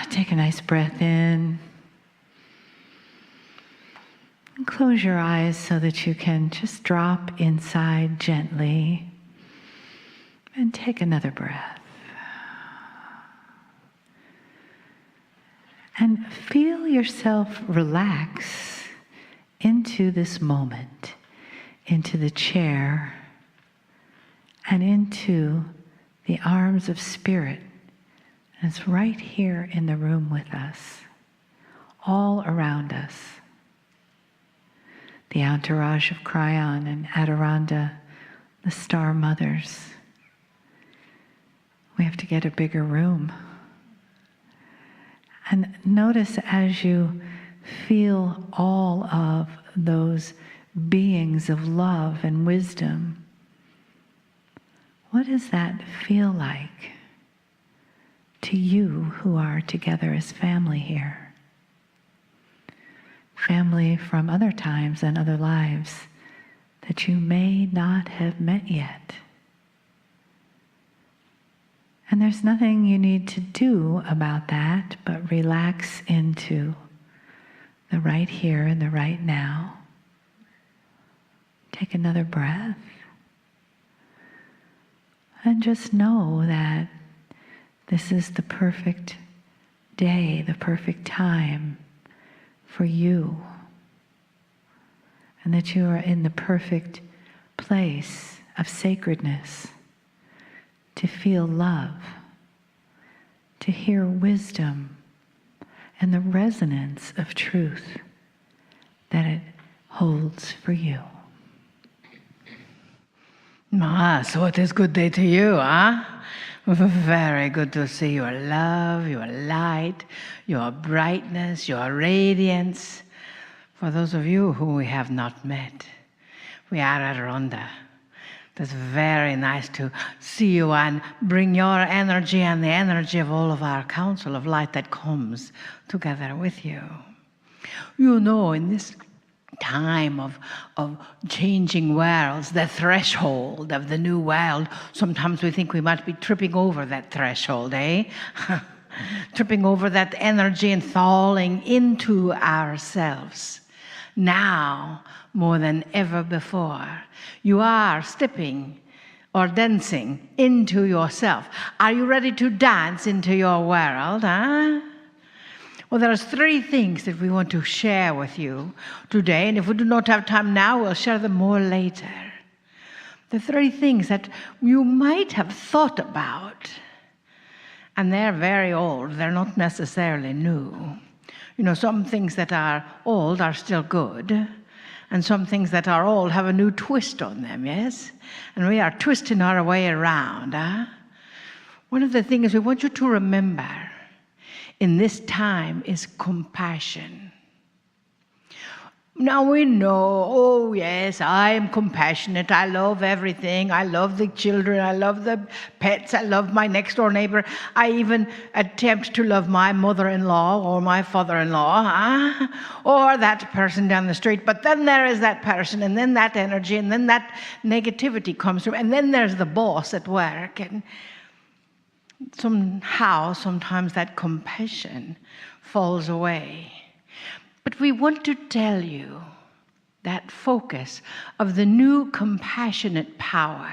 Take a nice breath in. And close your eyes so that you can just drop inside gently. And take another breath. And feel yourself relax into this moment, into the chair, and into the arms of Spirit. And it's right here in the room with us, all around us. The entourage of Kryon and Adironnda, the star mothers. We have to get a bigger room. And notice as you feel all of those beings of love and wisdom, what does that feel like to you who are together as family here? Family from other times and other lives that you may not have met yet. And there's nothing you need to do about that, but relax into the right here and the right now. Take another breath. And just know that this is the perfect day, the perfect time for you. And that you are in the perfect place of sacredness. To feel love, to hear wisdom, and the resonance of truth that it holds for you. So it is a good day to you, huh? Very good to see your love, your light, your brightness, your radiance. For those of you who we have not met, we are Adironnda. It's very nice to see you and bring your energy and the energy of all of our council of light that comes together with you. You know, in this time of changing worlds, the threshold of the new world, sometimes we think we might be tripping over that threshold, tripping over that energy and falling into ourselves. Now, more than ever before, you are stepping or dancing into yourself. Are you ready to dance into your world, huh? Well, there's 3 things that we want to share with you today, and if we do not have time now, we'll share them more later. The 3 things that you might have thought about, and they're very old, they're not necessarily new. You know, some things that are old are still good, and some things that are old have a new twist on them, yes? And we are twisting our way around, huh? One of the things we want you to remember in this time is compassion. Now we know, oh yes, I am compassionate. I love everything. I love the children. I love the pets. I love my next door neighbor. I even attempt to love my mother-in-law or my father-in-law, or that person down the street. But then there is that person, and then that energy, and then that negativity comes through. And then there's the boss at work. And somehow, sometimes that compassion falls away. But we want to tell you that focus of the new compassionate power.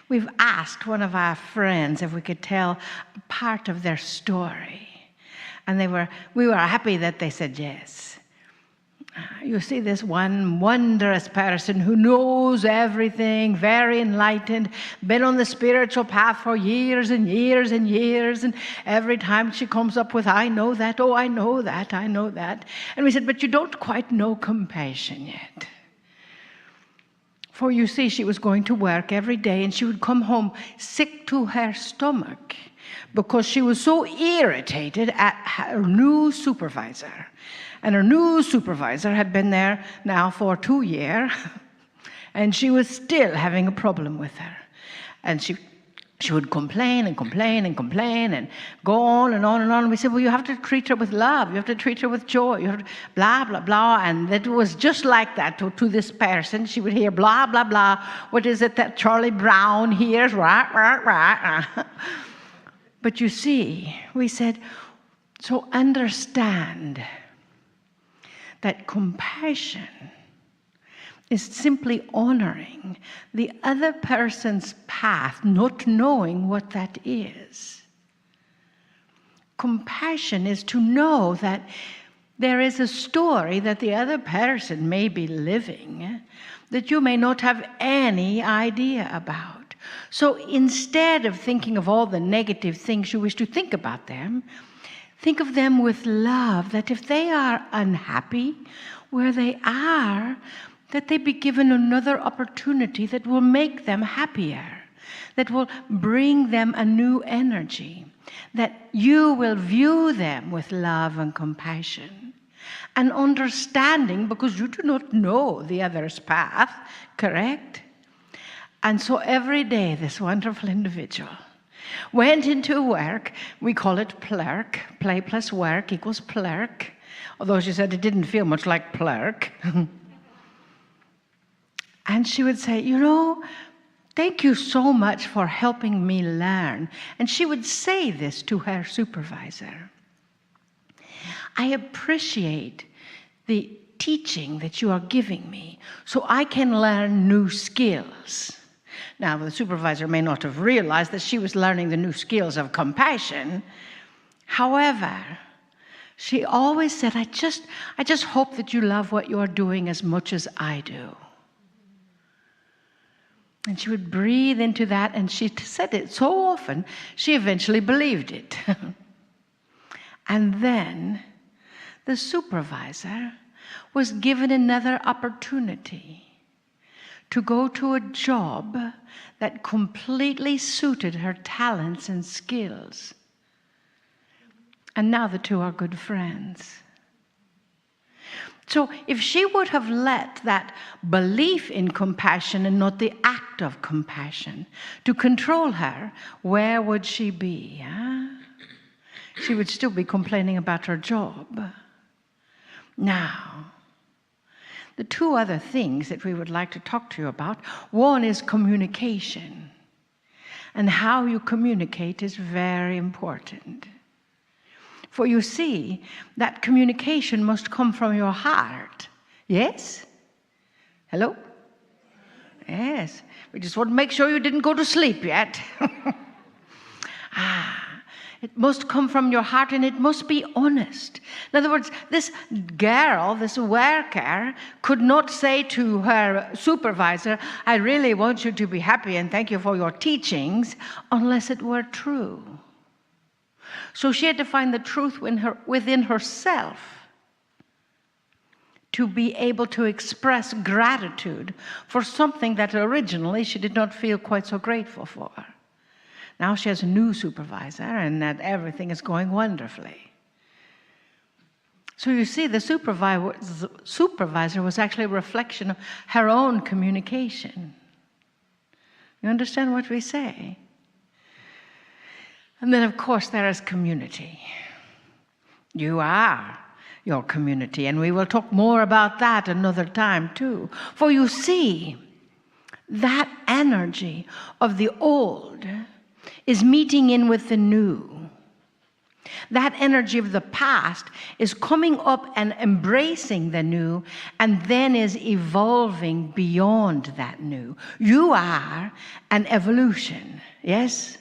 We've asked one of our friends if we could tell a part of their story. And we were happy that they said yes. You see this one wondrous person who knows everything, very enlightened, been on the spiritual path for years and years and years, and every time she comes up with, I know that, oh, I know that, I know that. And we said, but you don't quite know compassion yet. For you see, she was going to work every day, and she would come home sick to her stomach because she was so irritated at her new supervisor. And her new supervisor had been there now for 2 years, and she was still having a problem with her. And she would complain and complain and complain and go on and on and on. And we said, well, you have to treat her with love. You have to treat her with joy. You have to blah, blah, blah. And it was just like that to this person. She would hear blah, blah, blah. What is it that Charlie Brown hears? Rah, rah, rah. But you see, we said, so understand that compassion is simply honoring the other person's path, not knowing what that is. Compassion is to know that there is a story that the other person may be living that you may not have any idea about. So instead of thinking of all the negative things you wish to think about them, think of them with love, that if they are unhappy where they are, that they be given another opportunity that will make them happier, that will bring them a new energy, that you will view them with love and compassion and understanding, because you do not know the other's path, correct? And so every day this wonderful individual went into work. We call it plurk. Play plus work equals plurk. Although she said it didn't feel much like plurk. And she would say, thank you so much for helping me learn. And she would say this to her supervisor. I appreciate the teaching that you are giving me so I can learn new skills. Now, the supervisor may not have realized that she was learning the new skills of compassion. However, she always said, I just hope that you love what you're doing as much as I do. And she would breathe into that, and she said it so often, she eventually believed it. And then the supervisor was given another opportunity to go to a job that completely suited her talents and skills. And now the two are good friends. So if she would have let that belief in compassion and not the act of compassion to control her, where would she be? Huh? She would still be complaining about her job. Now, the two other things that we would like to talk to you about, one is communication. And how you communicate is very important. For you see, that communication must come from your heart. Yes? Hello? Yes. We just want to make sure you didn't go to sleep yet. It must come from your heart, and it must be honest. In other words, this girl, this worker, could not say to her supervisor, I really want you to be happy and thank you for your teachings, unless it were true. So she had to find the truth within herself to be able to express gratitude for something that originally she did not feel quite so grateful for. Now she has a new supervisor, and that everything is going wonderfully. So you see, the supervisor was actually a reflection of her own communication. You understand what we say? And then, of course, there is community. You are your community, and we will talk more about that another time, too. For you see, that energy of the old is meeting in with the new. That energy of the past is coming up and embracing the new, and then is evolving beyond that new. You are an evolution, yes?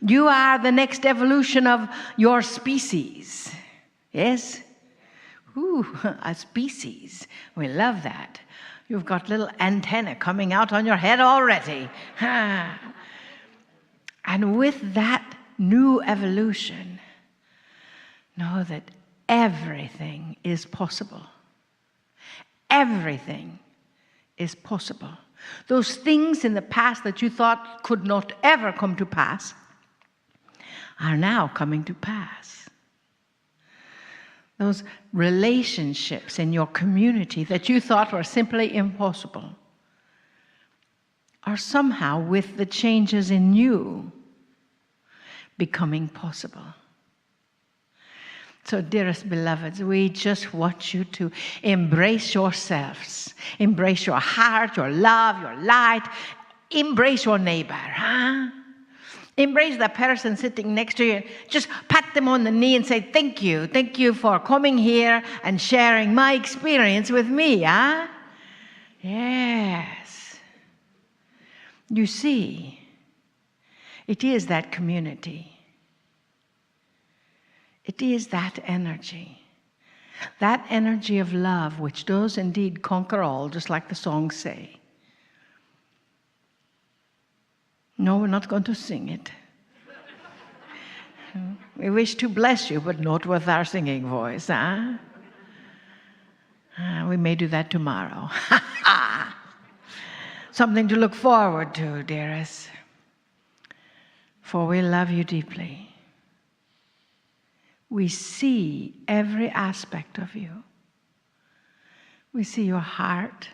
You are the next evolution of your species. Yes? Ooh, a species. We love that. You've got little antennae coming out on your head already. And with that new evolution, know that everything is possible. Everything is possible. Those things in the past that you thought could not ever come to pass are now coming to pass. Those relationships in your community that you thought were simply impossible are somehow, with the changes in you, becoming possible. So, dearest beloveds, we just want you to embrace yourselves. Embrace your heart, your love, your light. Embrace your neighbor. Embrace that person sitting next to you. Just pat them on the knee and say, thank you. Thank you for coming here and sharing my experience with me, huh? Yes. You see, it is that community. It is that energy. That energy of love which does indeed conquer all, just like the songs say. No, we're not going to sing it. We wish to bless you, but not with our singing voice, huh? We may do that tomorrow. Something to look forward to, dearest. For we love you deeply. We see every aspect of you. We see your heart.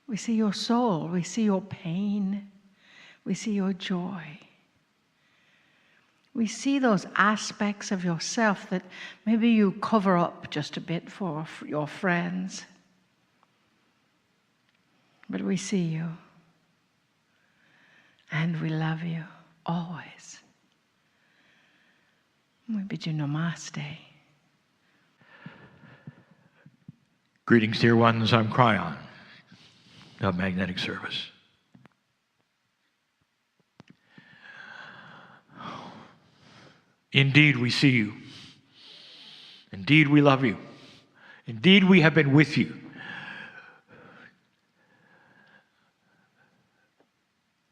We see your soul. We see your pain. We see your joy. We see those aspects of yourself that maybe you cover up just a bit for your friends. But we see you. And we love you always. We bid you namaste. Greetings, dear ones. I'm Kryon of Magnetic Service. Indeed, we see you. Indeed, we love you. Indeed, we have been with you.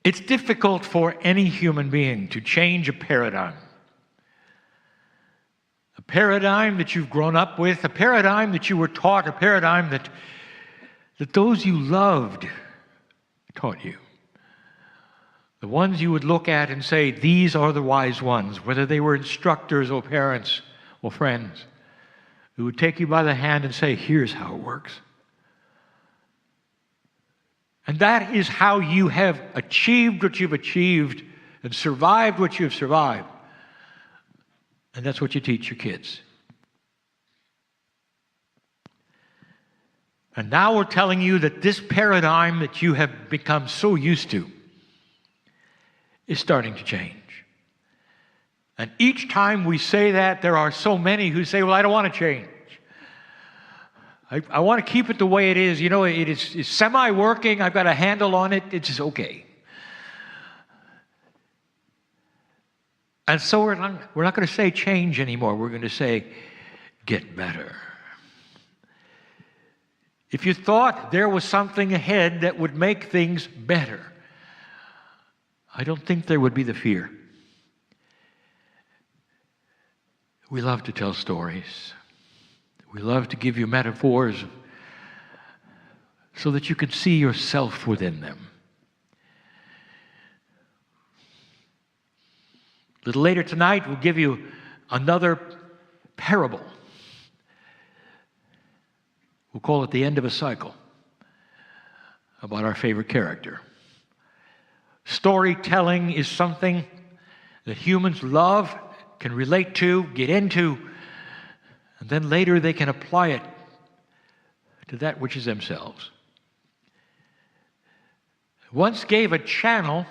It's difficult for any human being to change a paradigm. A paradigm that you've grown up with, a paradigm that you were taught, a paradigm that those you loved taught you. The ones you would look at and say, these are the wise ones, whether they were instructors or parents or friends, who would take you by the hand and say, here's how it works. And that is how you have achieved what you've achieved and survived what you've survived. And that's what you teach your kids. And now we're telling you that this paradigm that you have become so used to is starting to change. And each time we say that, there are so many who say, well, I don't want to change. I want to keep it the way it is. You know, it's semi-working. I've got a handle on it. It's okay. And so we're not going to say change anymore. We're going to say get better. If you thought there was something ahead that would make things better, I don't think there would be the fear. We love to tell stories. We love to give you metaphors so that you can see yourself within them. A little later tonight, we'll give you another parable. We'll call it the end of a cycle, about our favorite character. Storytelling is something that humans love, can relate to, get into, and then later they can apply it to that which is themselves. Once gave a channel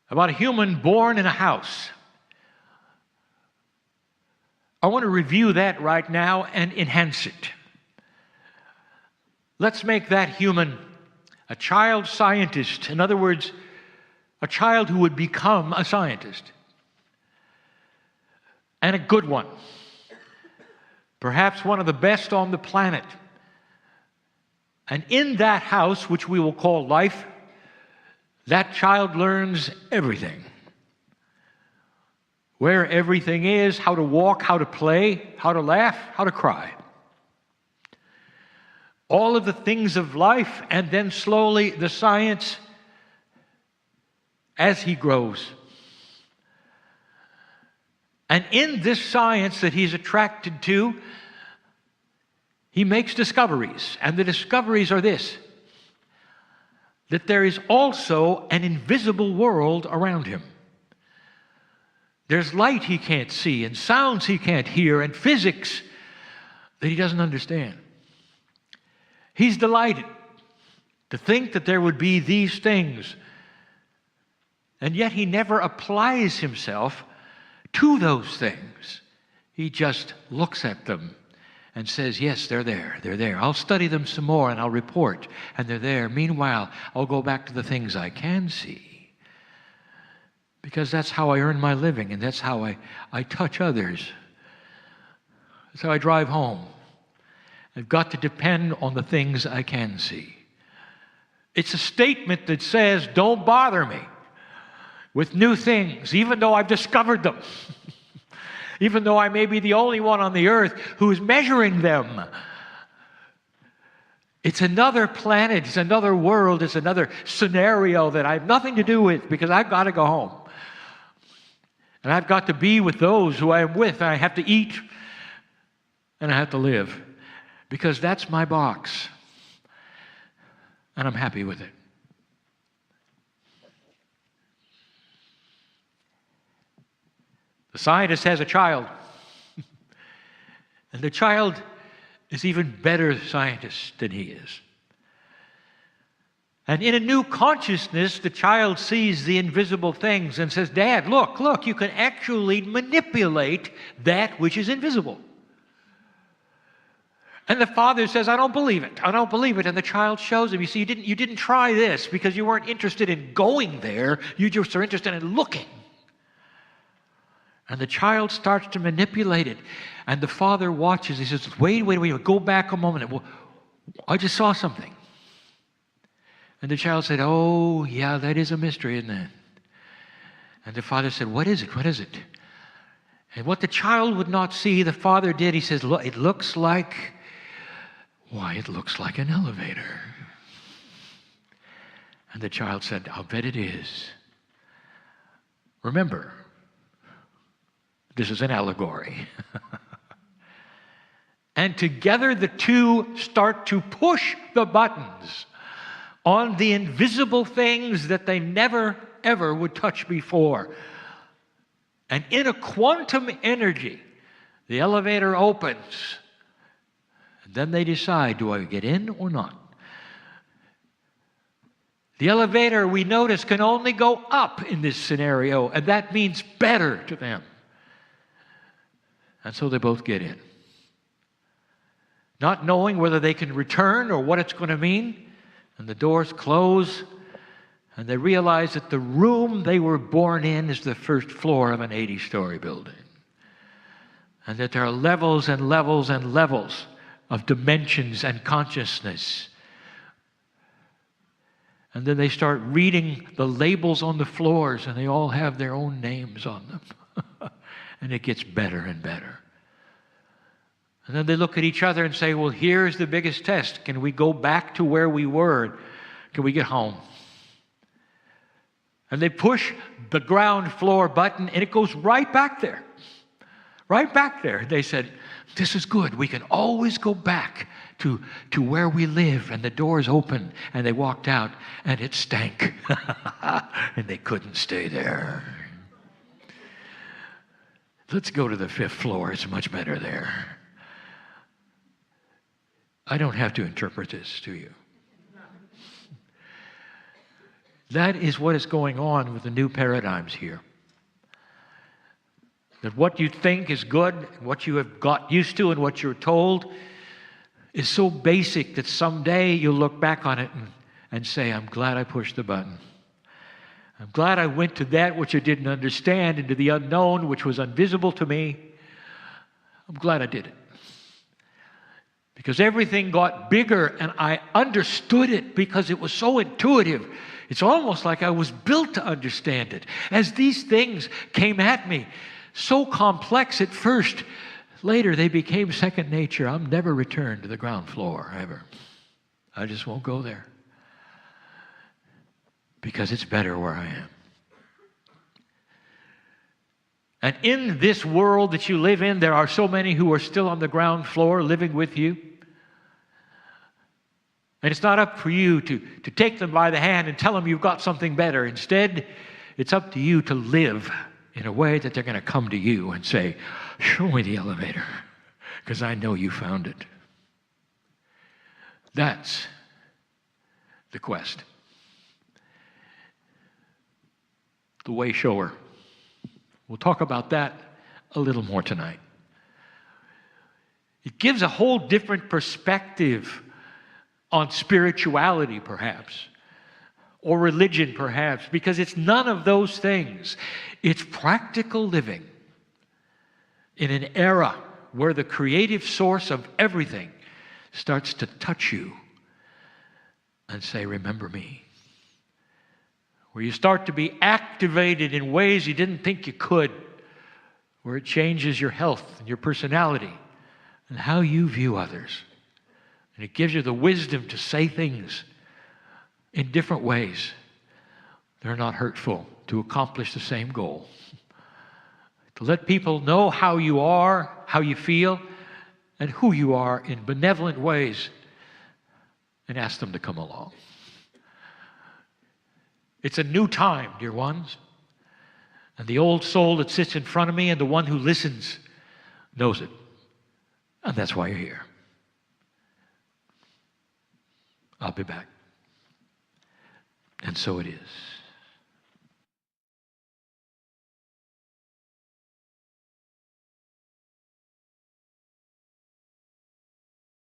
about a human born in a house. I want to review that right now and enhance it. Let's make that human a child scientist. In other words, a child who would become a scientist. And a good one. Perhaps one of the best on the planet. And in that house, which we will call life, that child learns everything. Where everything is, how to walk, how to play, how to laugh, how to cry. All of the things of life, and then slowly the science as he grows. And in this science that he's attracted to, he makes discoveries. And the discoveries are this: that there is also an invisible world around him. There's light he can't see, and sounds he can't hear, and physics that he doesn't understand. He's delighted To think that there would be these things. And yet he never applies himself to those things. He just looks at them and says, yes, they're there, they're there. I'll study them some more and I'll report, and they're there. Meanwhile, I'll go back to the things I can see. Because that's how I earn my living, and that's how I touch others. That's how I drive home. I've got to depend on the things I can see. It's a statement that says, don't bother me with new things, even though I've discovered them. Even though I may be the only one on the earth who is measuring them. It's another planet, it's another world, it's another scenario that I have nothing to do with, because I've got to go home. And I've got to be with those who I am with, and I have to eat, and I have to live. Because that's my box. And I'm happy with it. The scientist has a child. And the child is even better scientist than he is. And in a new consciousness, the child sees the invisible things and says, Dad, look, you can actually manipulate that which is invisible. And the father says, I don't believe it. And the child shows him, you see, you didn't try this because you weren't interested in going there. You just are interested in looking. And the child starts to manipulate it. And the father watches. He says, wait, go back a moment. Well, I just saw something. And the child said, oh, yeah, that is a mystery, isn't it? And the father said, what is it? And what the child would not see, the father did. He says, look, it looks like an elevator. And the child said, I'll bet it is. Remember, this is an allegory. And together the two start to push the buttons on the invisible things that they never, ever would touch before. And in a quantum energy, the elevator opens. And then they decide, do I get in or not? The elevator, we notice, can only go up in this scenario, and that means better to them. And so they both get in. Not knowing whether they can return or what it's going to mean. And the doors close, and they realize that the room they were born in is the first floor of an 80-story building. And that there are levels and levels and levels of dimensions and consciousness. And then they start reading the labels on the floors, and they all have their own names on them. And it gets better and better. And then they look at each other and say, well, here's the biggest test. Can we go back to where we were? Can we get home? And they push the ground floor button, and it goes right back there. Right back there. They said, this is good. We can always go back to where we live. And the doors open, and they walked out, and it stank. And they couldn't stay there. Let's go to the 5th floor. It's much better there. I don't have to interpret this to you. That is what is going on with the new paradigms here. That what you think is good, what you have got used to and what you're told is so basic that someday you'll look back on it and say, I'm glad I pushed the button. I'm glad I went to that which I didn't understand, into the unknown, which was invisible to me. I'm glad I did it. Because everything got bigger, and I understood it because it was so intuitive. It's almost like I was built to understand it. As these things came at me, so complex at first, later they became second nature. I'll never return to the ground floor, ever. I just won't go there. Because it's better where I am. And in this world that you live in, there are so many who are still on the ground floor living with you. And it's not up for you to take them by the hand and tell them you've got something better. Instead, it's up to you to live in a way that they're going to come to you and say, show me the elevator, because I know you found it. That's the quest. The way shower. We'll talk about that a little more tonight. It gives a whole different perspective on spirituality, perhaps, or religion, perhaps, because it's none of those things. It's practical living in an era where the creative source of everything starts to touch you and say, remember me. Where you start to be activated in ways you didn't think you could, where it changes your health and your personality and how you view others. And it gives you the wisdom to say things in different ways that are not hurtful to accomplish the same goal. To let people know how you are, how you feel, and who you are in benevolent ways, and ask them to come along. It's a new time, dear ones. And the old soul that sits in front of me and the one who listens knows it. And that's why you're here. I'll be back. And so it is.